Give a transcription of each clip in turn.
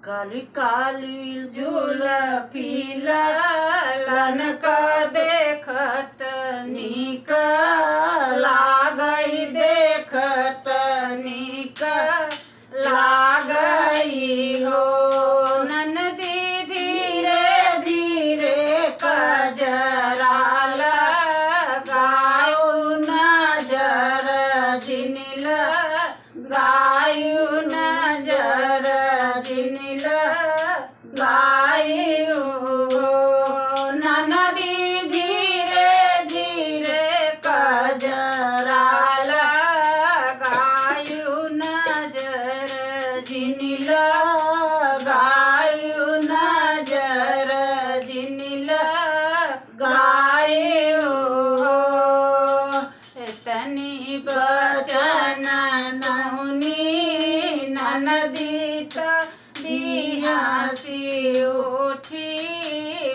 काली काली जुल्फी ललन का देखत नीक लागई, देखत नीक लागई हो। ननदी धीरे धीरे कजरा लगायु, नजर जिनिल गायु, नजर जिनिल गायु हो। ननदी धीरे धीरे कजरा लगायु, नजर जिनिल गायु, नजर जिनिल गायु हो। तनी बचन सुनी ननदी बिहासी उठी,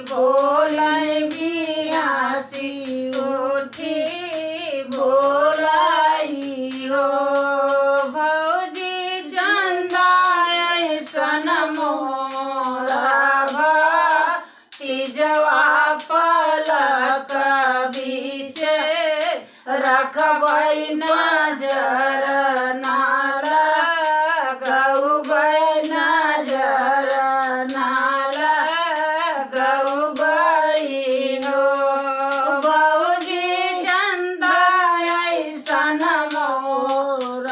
बोलै बिहासी उठी बोलाई हो। भौजी चंदा ऐसन मोरा भतीजवा पलक बीच रखबै, नजर ना लगबै, नजर ना लगबै हो। भौजी चंदा ऐसन मोर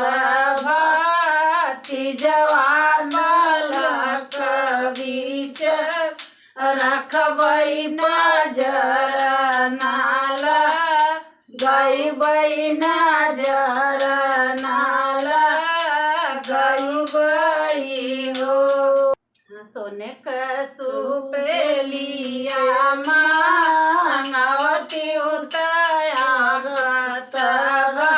भतीजवा पलक बीच रखबै, नजर ना लगबै, नजर ना लगबै हो। सोने का सुपेलिया मांगवती उतया खतबा,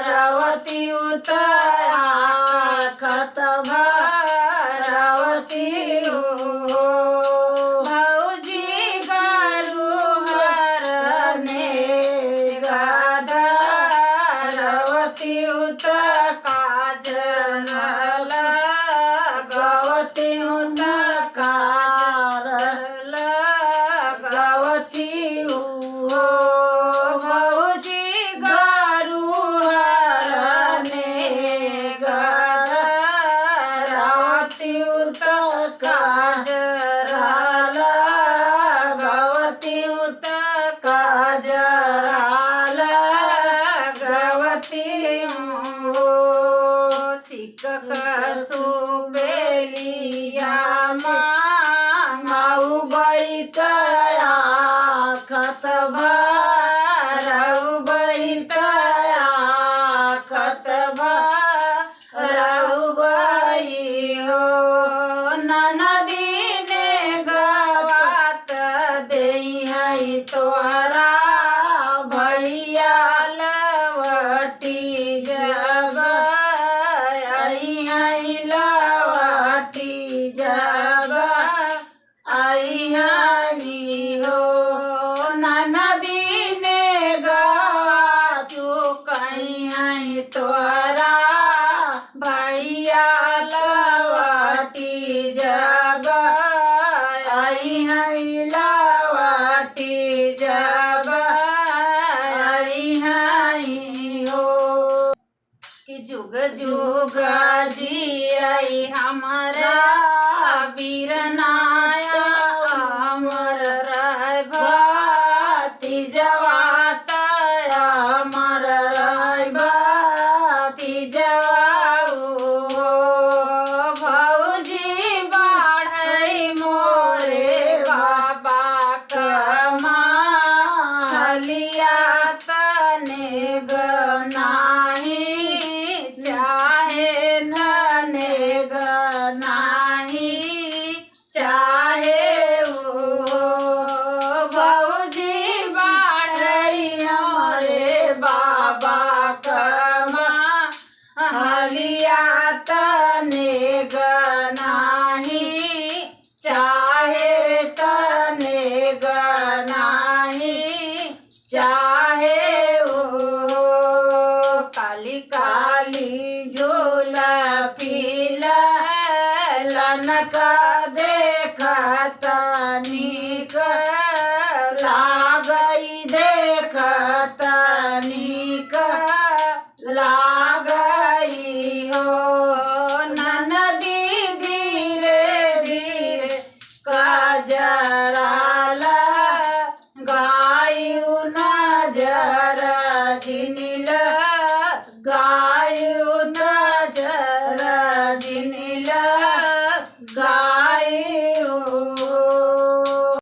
रवती उतया खतबा रवती हो। भौजी गारू हरने गाधा, रवती उत काजर लगवती उत काजर लगवती हो। भौजी गारू हरने गाधा, रवती उत काजर लगवती उत काजर लगवती हो। सिकक सुपेलिया मांगऊ बैतया खतबा, रऊ बैतया खतबा रऊ बई हो। ननदी मिलन का देखत नीक